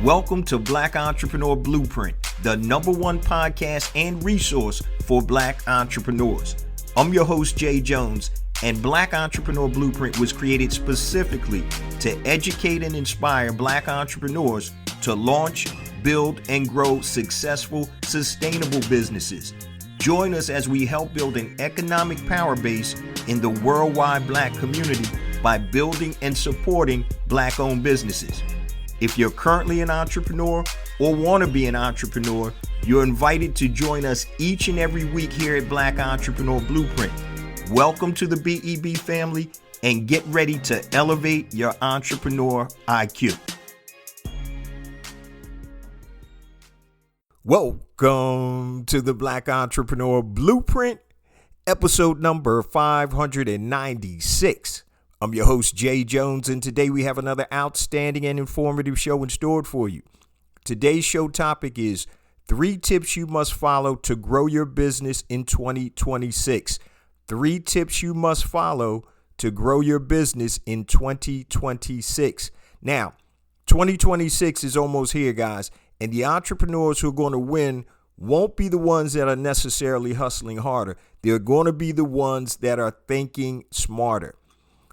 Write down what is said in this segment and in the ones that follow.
Welcome to Black Entrepreneur Blueprint, the #1 podcast and resource for Black entrepreneurs. I'm your host, Jay Jones, and Black Entrepreneur Blueprint was created specifically to educate and inspire Black entrepreneurs to launch, build, and grow successful, sustainable businesses. Join us as we help build an economic power base in the worldwide Black community by building and supporting Black-owned businesses. If you're currently an entrepreneur or want to be an entrepreneur, you're invited to join us each and every week here at Black Entrepreneur Blueprint. Welcome to the BEB family and get ready to elevate your entrepreneur IQ. Welcome to the Black Entrepreneur Blueprint, episode number 596. I'm your host, Jay Jones, and today we have another outstanding and informative show in store for you. Today's show topic is 3 tips you must follow to grow your business in 2026. 3 tips you must follow to grow your business in 2026. Now, 2026 is almost here, guys, and the entrepreneurs who are going to win won't be the ones that are necessarily hustling harder. They're going to be the ones that are thinking smarter.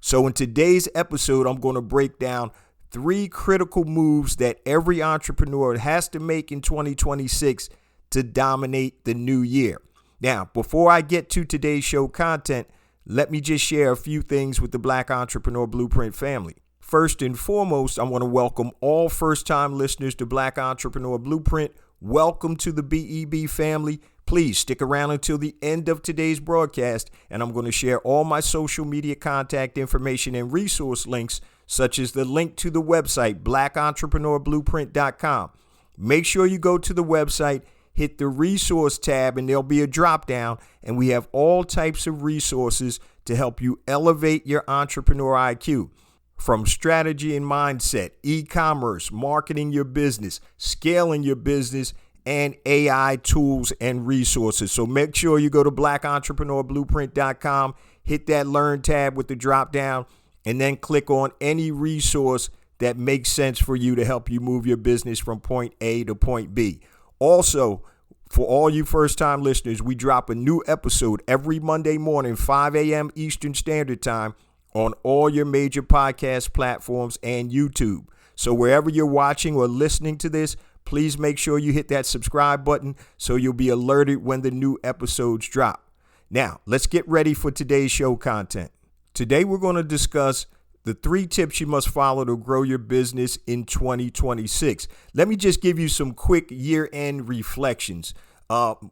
So in today's episode, I'm going to break down 3 critical moves that every entrepreneur has to make in 2026 to dominate the new year. Now, before I get to today's show content, let me just share a few things with the Black Entrepreneur Blueprint family. First and foremost, I want to welcome all first-time listeners to Black Entrepreneur Blueprint. Welcome to the BEB family. Please stick around until the end of today's broadcast, and I'm going to share all my social media contact information and resource links, such as the link to the website, blackentrepreneurBlueprint.com. Make sure you go to the website, hit the resource tab, and there'll be a drop down, and we have all types of resources to help you elevate your entrepreneur IQ. From strategy and mindset, e-commerce, marketing your business, scaling your business, and AI tools and resources. So make sure you go to blackentrepreneurBlueprint.com, hit that Learn tab with the drop down, and then click on any resource that makes sense for you to help you move your business from point A to point B. Also, for all you first-time listeners, we drop a new episode every Monday morning, 5 a.m. Eastern Standard Time, on all your major podcast platforms and YouTube. So wherever you're watching or listening to this, please make sure you hit that subscribe button so you'll be alerted when the new episodes drop. Now, let's get ready for today's show content. Today, we're going to discuss the 3 tips you must follow to grow your business in 2026. Let me just give you some quick year-end reflections.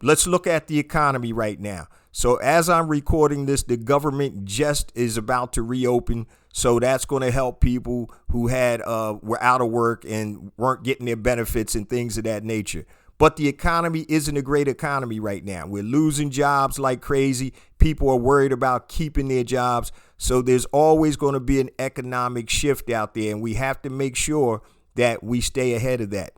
Let's look at the economy right now. So as I'm recording this, the government just is about to reopen. So that's going to help people who were out of work and weren't getting their benefits and things of that nature. But the economy isn't a great economy right now. We're losing jobs like crazy. People are worried about keeping their jobs. So there's always going to be an economic shift out there, and we have to make sure that we stay ahead of that.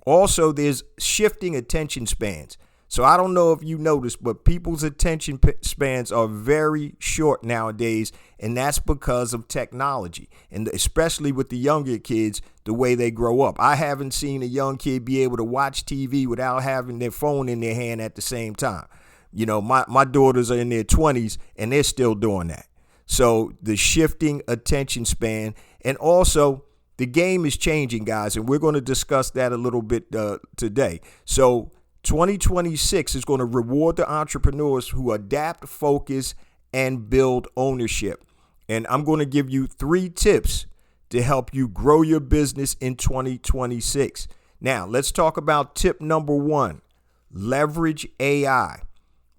Also, there's shifting attention spans. So I don't know if you noticed, but people's attention spans are very short nowadays, and that's because of technology, and especially with the younger kids, the way they grow up. I haven't seen a young kid be able to watch TV without having their phone in their hand at the same time. You know, my daughters are in their 20s, and they're still doing that. So the shifting attention span, and also the game is changing, guys, and we're going to discuss that a little bit today. So 2026 is going to reward the entrepreneurs who adapt, focus, and build ownership. And I'm going to give you 3 tips to help you grow your business in 2026. Now, let's talk about tip number 1, leverage AI.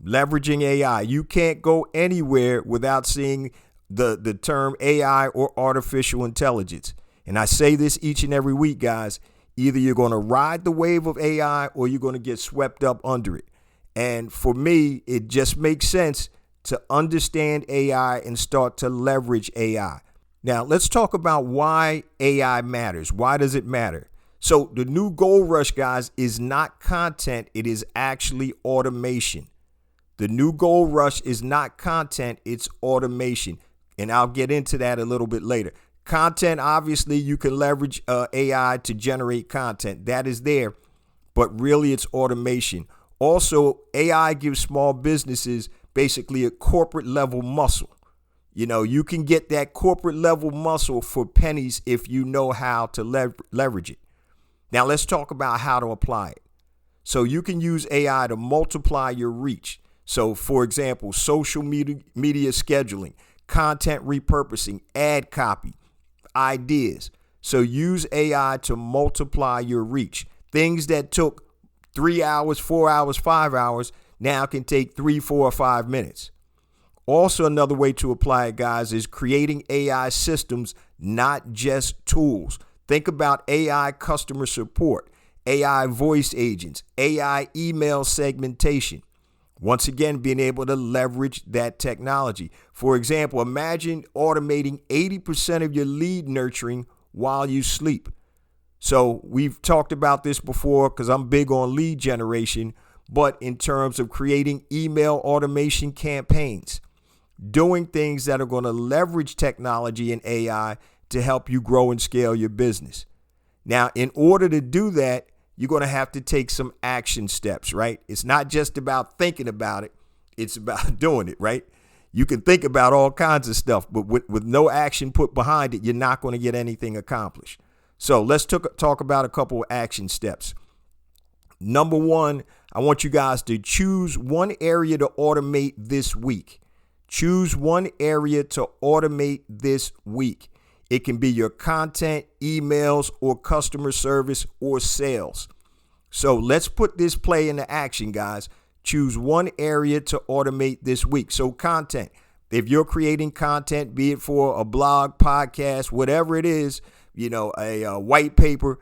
Leveraging AI. You can't go anywhere without seeing the term AI or artificial intelligence. And I say this each and every week, guys. Either you're going to ride the wave of AI or you're going to get swept up under it. And for me, it just makes sense to understand AI and start to leverage AI. Now, let's talk about why AI matters. Why does it matter? So the new gold rush, guys, is not content. It is actually automation. The new gold rush is not content. It's automation. And I'll get into that a little bit later. Content, obviously, you can leverage AI to generate content. That is there, but really it's automation. Also, AI gives small businesses basically a corporate level muscle. You can get that corporate level muscle for pennies if you know how to leverage it. Now, let's talk about how to apply it. So you can use AI to multiply your reach. So, for example, social media scheduling, content repurposing, ad copy, ideas. So use AI to multiply your reach. Things that took 3 hours, 4 hours, 5 hours now can take 3, 4, or 5 minutes. Also, another way to apply it, guys, is creating AI systems, not just tools. Think about AI customer support, AI voice agents, AI email segmentation. Once again, being able to leverage that technology. For example, imagine automating 80% of your lead nurturing while you sleep. So we've talked about this before because I'm big on lead generation, but in terms of creating email automation campaigns, doing things that are going to leverage technology and AI to help you grow and scale your business. Now, in order to do that, you're going to have to take some action steps, right? It's not just about thinking about it. It's about doing it, right? You can think about all kinds of stuff, but with no action put behind it, you're not going to get anything accomplished. So let's talk about a couple of action steps. Number one, I want you guys to choose one area to automate this week. Choose one area to automate this week. It can be your content, emails, or customer service or sales. So let's put this play into action, guys. Choose one area to automate this week. So content, if you're creating content, be it for a blog, podcast, whatever it is, a white paper,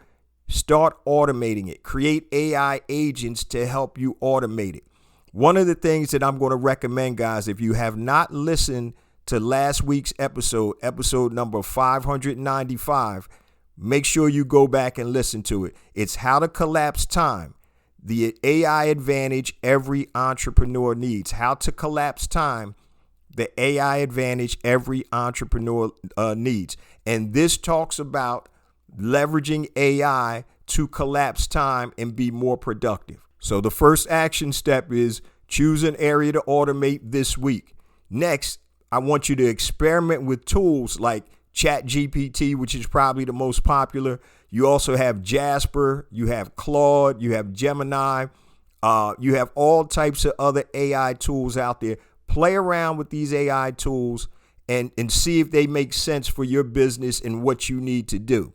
start automating it. Create AI agents to help you automate it. One of the things that I'm going to recommend, guys, if you have not listened to last week's episode number 595, make sure you go back and listen to it. It's how to collapse time, the AI advantage every entrepreneur needs. How to collapse time, the AI advantage every entrepreneur needs. And this talks about leveraging AI to collapse time and be more productive. So the first action step is choose an area to automate this week. Next, I want you to experiment with tools like ChatGPT, which is probably the most popular. You also have Jasper, you have Claude, you have Gemini, you have all types of other AI tools out there. Play around with these AI tools and see if they make sense for your business and what you need to do.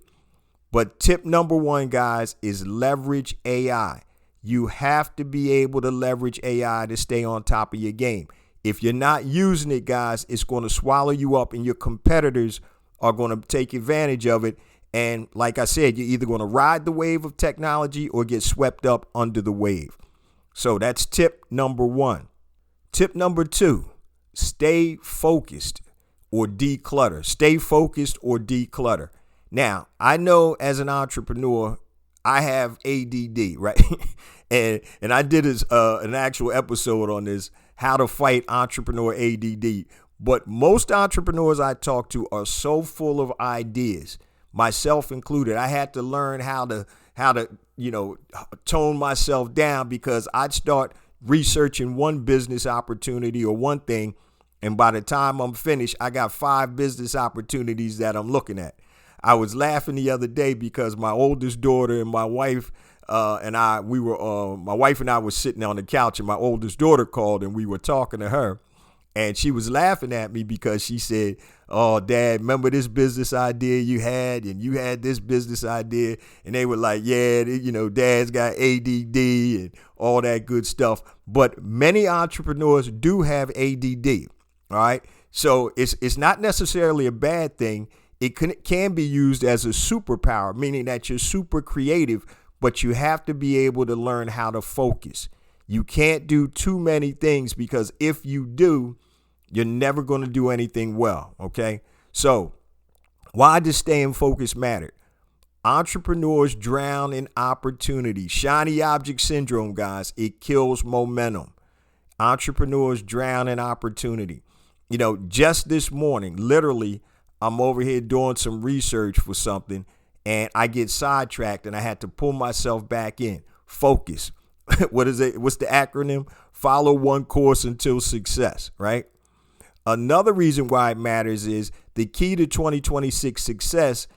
But tip number one, guys, is leverage AI. You have to be able to leverage AI to stay on top of your game. If you're not using it, guys, it's going to swallow you up and your competitors are going to take advantage of it. And like I said, you're either going to ride the wave of technology or get swept up under the wave. So that's tip number one. Tip number two, stay focused or declutter. Stay focused or declutter. Now, I know as an entrepreneur, I have ADD, right? and I did an actual episode on this, how to fight entrepreneur ADD. But most entrepreneurs I talk to are so full of ideas, myself included. I had to learn how to tone myself down because I'd start researching one business opportunity or one thing, and by the time I'm finished, I got 5 business opportunities that I'm looking at. I was laughing the other day because my oldest daughter and my wife my wife and I were sitting on the couch, and my oldest daughter called and we were talking to her, and she was laughing at me because she said, "Oh, Dad, remember this business idea you had, and you had this business idea?" And they were like, "Yeah, Dad's got ADD and all that good stuff." But many entrepreneurs do have ADD. All right. So it's not necessarily a bad thing. It can be used as a superpower, meaning that you're super creative, but you have to be able to learn how to focus. You can't do too many things because if you do, you're never going to do anything well. Okay. So why does staying focused matter? Entrepreneurs drown in opportunity. Shiny object syndrome, guys. It kills momentum. Entrepreneurs drown in opportunity. Just this morning, literally, I'm over here doing some research for something and I get sidetracked and I had to pull myself back in. Focus. What is it? What's the acronym? Follow one course until success, right? Another reason why it matters is the key to 2026 success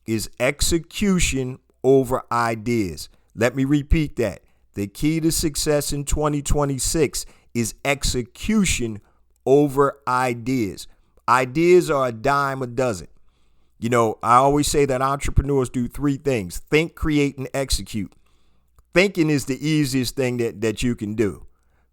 is execution over ideas. Let me repeat that. The key to success in 2026 is execution over ideas. Ideas are a dime a dozen. You know, I always say that entrepreneurs do three things: think, create, and execute. Thinking is the easiest thing that you can do.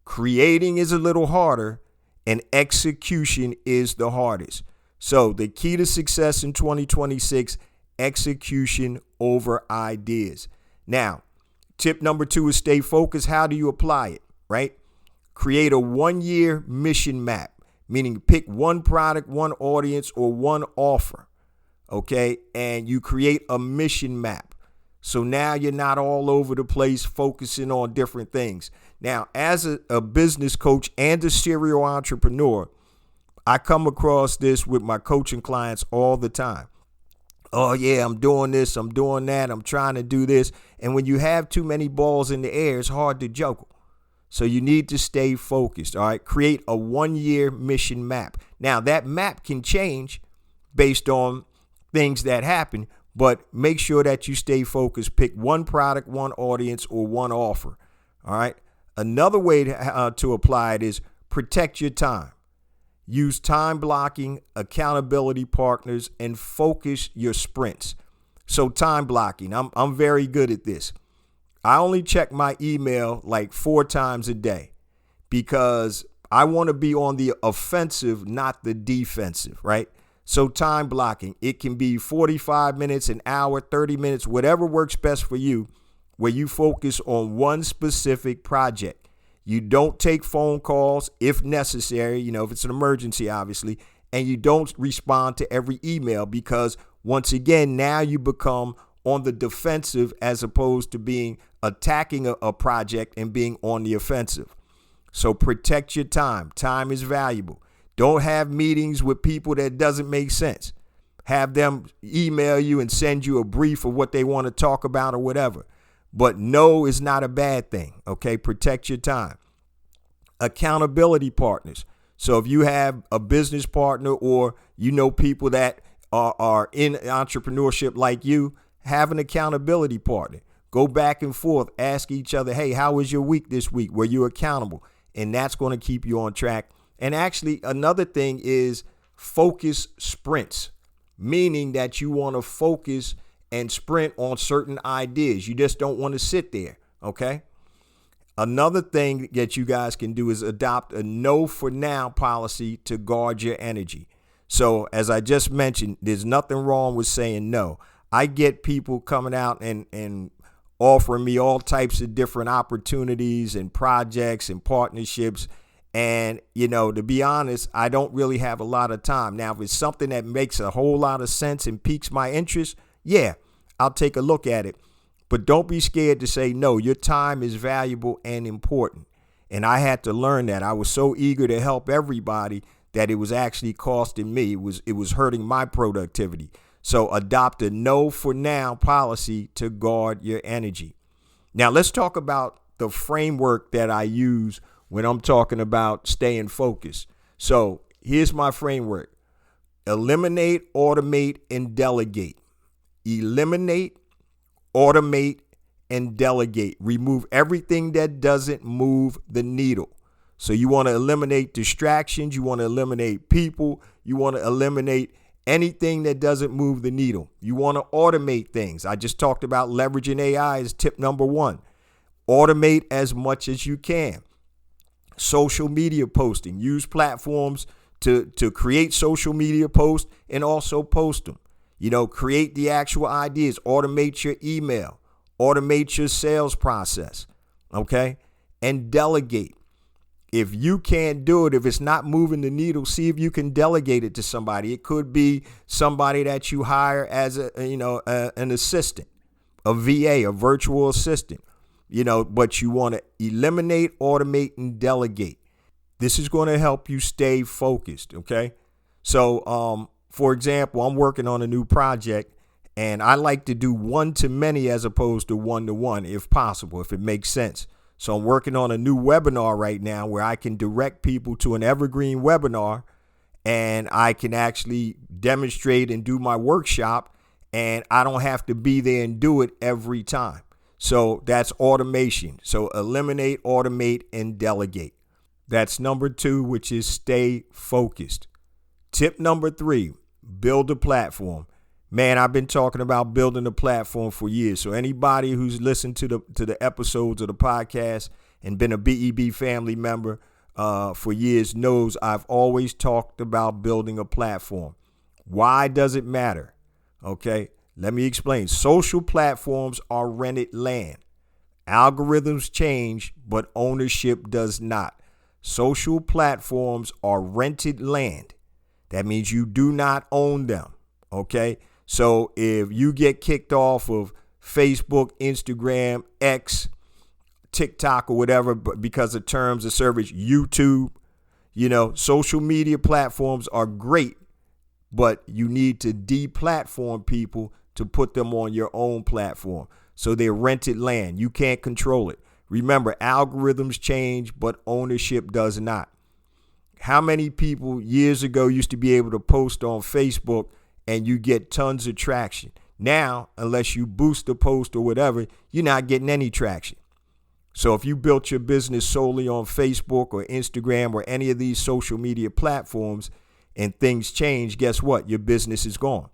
Creating is a little harder, and execution is the hardest. So the key to success in 2026, execution over ideas. Now, tip number 2 is stay focused. How do you apply it, right? Create a 1-year mission map, meaning pick one product, one audience, or one offer, okay? And you create a mission map. So now you're not all over the place focusing on different things. Now, as a business coach and a serial entrepreneur, I come across this with my coaching clients all the time. Oh, yeah, I'm doing this, I'm doing that, I'm trying to do this. And when you have too many balls in the air, it's hard to juggle. So you need to stay focused, all right? Create a 1-year mission map. Now, that map can change based on things that happen, but make sure that you stay focused. Pick one product, one audience, or one offer, all right? Another way to apply it is protect your time. Use time blocking, accountability partners, and focus your sprints. So time blocking, I'm very good at this. I only check my email like 4 times a day because I want to be on the offensive, not the defensive, right? So time blocking, it can be 45 minutes, an hour, 30 minutes, whatever works best for you, where you focus on one specific project. You don't take phone calls if necessary, you know, if it's an emergency, obviously, and you don't respond to every email because once again, now you become on the defensive as opposed to being attacking a project and being on the offensive. So protect your time. Time is valuable. Don't have meetings with people that doesn't make sense. Have them email you and send you a brief of what they want to talk about or whatever. But no is not a bad thing, okay? Protect your time. Accountability partners. So if you have a business partner or you know people that are in entrepreneurship like you, have an accountability partner. Go back and forth. Ask each other, hey, how was your week this week? Were you accountable? And that's going to keep you on track. And actually, another thing is focus sprints, meaning that you want to focus and sprint on certain ideas. You just don't want to sit there, okay? Another thing that you guys can do is adopt a no for now policy to guard your energy. So as I just mentioned, there's nothing wrong with saying no. I get people coming out and offering me all types of different opportunities and projects and partnerships. And, you know, to be honest, I don't really have a lot of time. Now, if it's something that makes a whole lot of sense and piques my interest, yeah, I'll take a look at it. But don't be scared to say no. Your time is valuable and important. And I had to learn that. I was so eager to help everybody that it was actually costing me. It was hurting my productivity. So adopt a no for now policy to guard your energy. Now, let's talk about the framework that I use when I'm talking about staying focused. So here's my framework. Eliminate, automate, and delegate. Eliminate, automate, and delegate. Remove everything that doesn't move the needle. So you want to eliminate distractions. You want to eliminate people. You want to eliminate anything that doesn't move the needle. You want to automate things. I just talked about leveraging AI as tip number 1. Automate as much as you can. Social media posting. Use platforms to create social media posts and also post them. You know, create the actual ideas. Automate your email. Automate your sales process. Okay? And delegate. If you can't do it, if it's not moving the needle, see if you can delegate it to somebody. It could be somebody that you hire as an assistant, a VA, a virtual assistant, but you want to eliminate, automate, and delegate. This is going to help you stay focused. Okay. So, for example, I'm working on a new project, and I like to do one-to-many as opposed to one-to-one if possible, if it makes sense. So I'm working on a new webinar right now where I can direct people to an evergreen webinar, and I can actually demonstrate and do my workshop, and I don't have to be there and do it every time. So that's automation. So eliminate, automate, and delegate. That's number 2, which is stay focused. Tip number 3, build a platform. Man, I've been talking about building a platform for years. So anybody who's listened to the episodes of the podcast and been a BEB family member for years knows I've always talked about building a platform. Why does it matter? Okay, let me explain. Social platforms are rented land. Algorithms change, but ownership does not. Social platforms are rented land. That means you do not own them. Okay, so if you get kicked off of Facebook, Instagram, X, TikTok, or whatever because of terms of service, YouTube, social media platforms are great, but you need to deplatform people to put them on your own platform. So they're rented land. You can't control it. Remember, algorithms change, but ownership does not. How many people years ago used to be able to post on Facebook and you get tons of traction? Now, unless you boost the post or whatever, you're not getting any traction. So if you built your business solely on Facebook or Instagram or any of these social media platforms and things change, guess what? Your business is gone.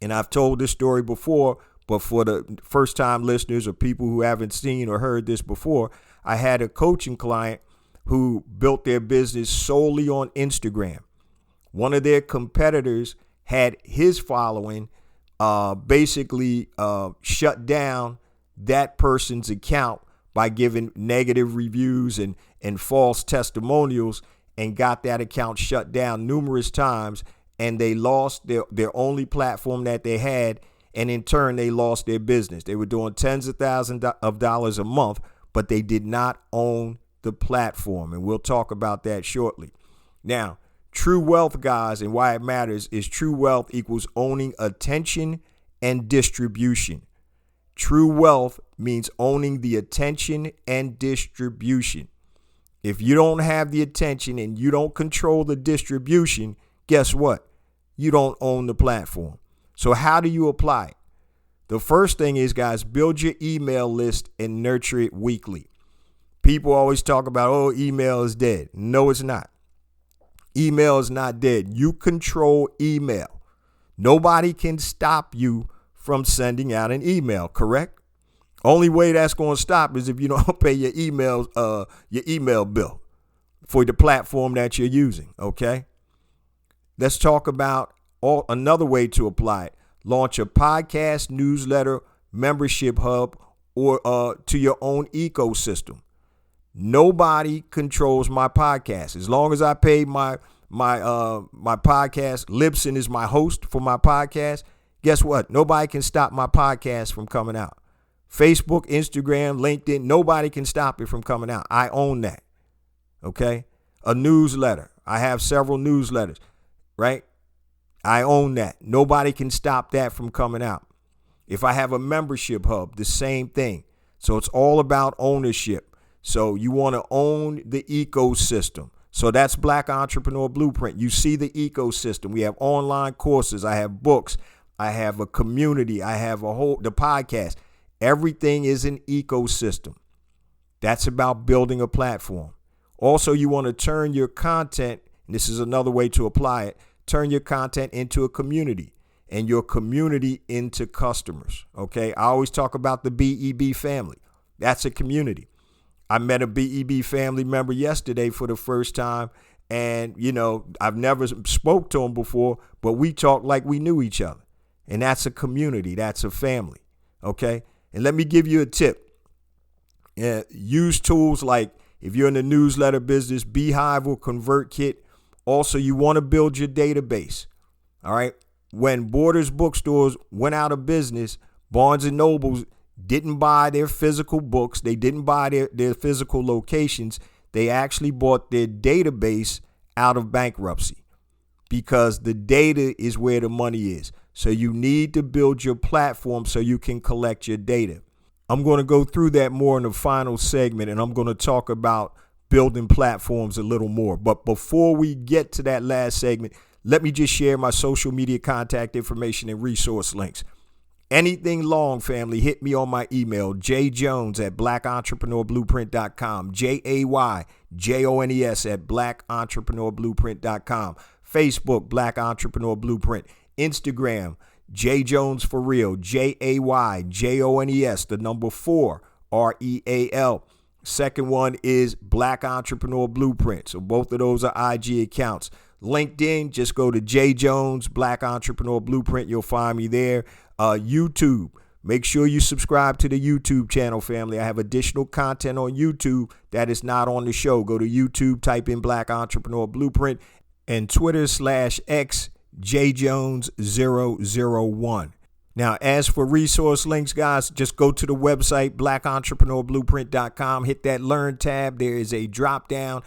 And I've told this story before, but for the first time listeners or people who haven't seen or heard this before, I had a coaching client who built their business solely on Instagram. One of their competitors had his following basically shut down that person's account by giving negative reviews and false testimonials, and got that account shut down numerous times. And they lost their only platform that they had. And in turn, they lost their business. They were doing tens of thousands of dollars a month, but they did not own the platform. And we'll talk about that shortly. Now, true wealth, guys, and why it matters is true wealth equals owning attention and distribution. True wealth means owning the attention and distribution. If you don't have the attention and you don't control the distribution, guess what? You don't own the platform. So how do you apply it? The first thing is, guys, build your email list and nurture it weekly. People always talk about, oh, email is dead. No, it's not. Email is not dead. You control email. Nobody can stop you from sending out an email, correct? Only way that's going to stop is if you don't pay your email bill for the platform that you're using, okay? Let's talk about another way to apply it. Launch a podcast, newsletter, membership hub, or to your own ecosystem. Nobody controls my podcast. As long as I pay my podcast, Libsyn is my host for my podcast. Guess what? Nobody can stop my podcast from coming out. Facebook, Instagram, LinkedIn, nobody can stop it from coming out. I own that. Okay? A newsletter. I have several newsletters, right? I own that. Nobody can stop that from coming out. If I have a membership hub, the same thing. So it's all about ownership. So you want to own the ecosystem. So that's Black Entrepreneur Blueprint. You see the ecosystem. We have online courses. I have books. I have a community. I have the podcast. Everything is an ecosystem. That's about building a platform. Also, you want to turn your content, and this is another way to apply it, turn your content into a community and your community into customers. Okay. I always talk about the BEB family. That's a community. I met a BEB family member yesterday for the first time. And, I've never spoke to him before, but we talked like we knew each other. And that's a community. That's a family. Okay. And let me give you a tip. Use tools like, if you're in the newsletter business, Beehive or ConvertKit. Also, you want to build your database. All right. When Borders bookstores went out of business, Barnes and Nobles didn't buy their physical books. They didn't buy their physical locations. They actually bought their database out of bankruptcy. because the data is where the money is. So you need to build your platform so you can collect your data. I'm going to go through that more in the final segment, and I'm going to talk about building platforms a little more. But before we get to that last segment, let me just share my social media contact information and resource links. Anything long, family, hit me on my email, jjones@blackentrepreneurblueprint.com, JAYJONES@blackentrepreneurblueprint.com, Facebook, Black Entrepreneur Blueprint, Instagram, JJones4Real, JAYJONES, the number 4, REAL. Second one is Black Entrepreneur Blueprint. So both of those are IG accounts. LinkedIn, just go to J Jones, Black Entrepreneur Blueprint. You'll find me there. YouTube, make sure you subscribe to the YouTube channel, family. I have additional content on YouTube that is not on the show. Go to YouTube, type in Black Entrepreneur Blueprint, and Twitter/X, JJones001. Now, as for resource links, guys, just go to the website, blackentrepreneurblueprint.com. Hit that Learn tab. There is a drop down.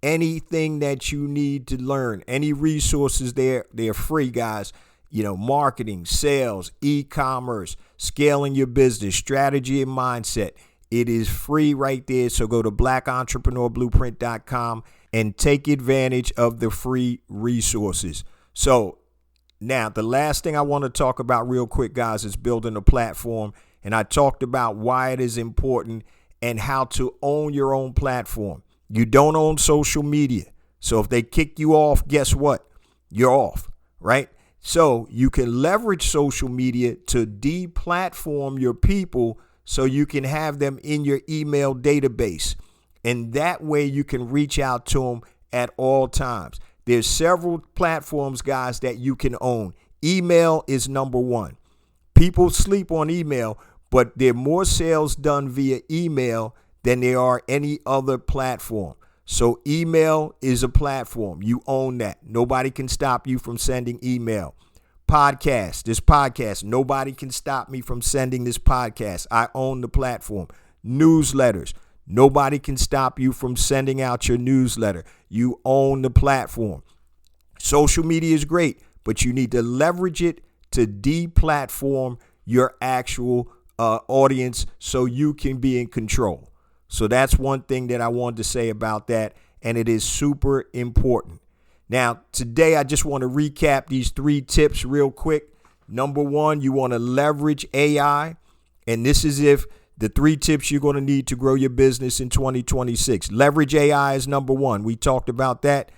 Anything that you need to learn, any resources there, they're free, guys. You know, marketing, sales, e-commerce, scaling your business, strategy and mindset. It is free right there. So go to blackentrepreneurblueprint.com and take advantage of the free resources. So now the last thing I want to talk about real quick, guys, is building a platform. And I talked about why it is important and how to own your own platform. You don't own social media. So if they kick you off, guess what? You're off, right? So you can leverage social media to deplatform your people so you can have them in your email database. And that way you can reach out to them at all times. There's several platforms, guys, that you can own. Email is number one. People sleep on email, but there are more sales done via email than there are any other platform. So email is a platform. You own that. Nobody can stop you from sending email. This podcast, nobody can stop me from sending this podcast. I own the platform. Newsletters, nobody can stop you from sending out your newsletter. You own the platform. Social media is great, but you need to leverage it to deplatform your actual audience so you can be in control. So that's one thing that I wanted to say about that, and it is super important. Now, today I just want to recap these 3 tips real quick. Number 1, you want to leverage AI, and this is if the 3 tips you're going to need to grow your business in 2026. Leverage AI is number 1. We talked about that.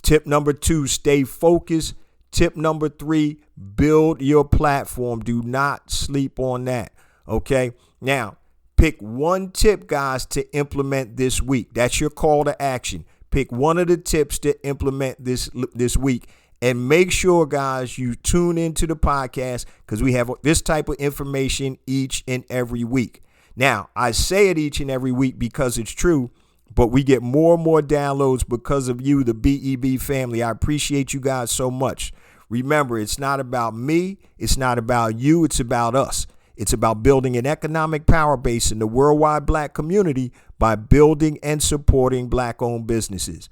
Tip number 2, stay focused. Tip number 3, build your platform. Do not sleep on that. Okay. Now, pick one tip, guys, to implement this week. That's your call to action. Pick one of the tips to implement this week. And make sure, guys, you tune into the podcast because we have this type of information each and every week. Now, I say it each and every week because it's true, but we get more and more downloads because of you, the BEB family. I appreciate you guys so much. Remember, it's not about me. It's not about you. It's about us. It's about building an economic power base in the worldwide Black community by building and supporting Black-owned businesses.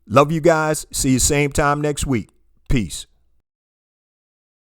Love you guys. See you same time next week. Peace.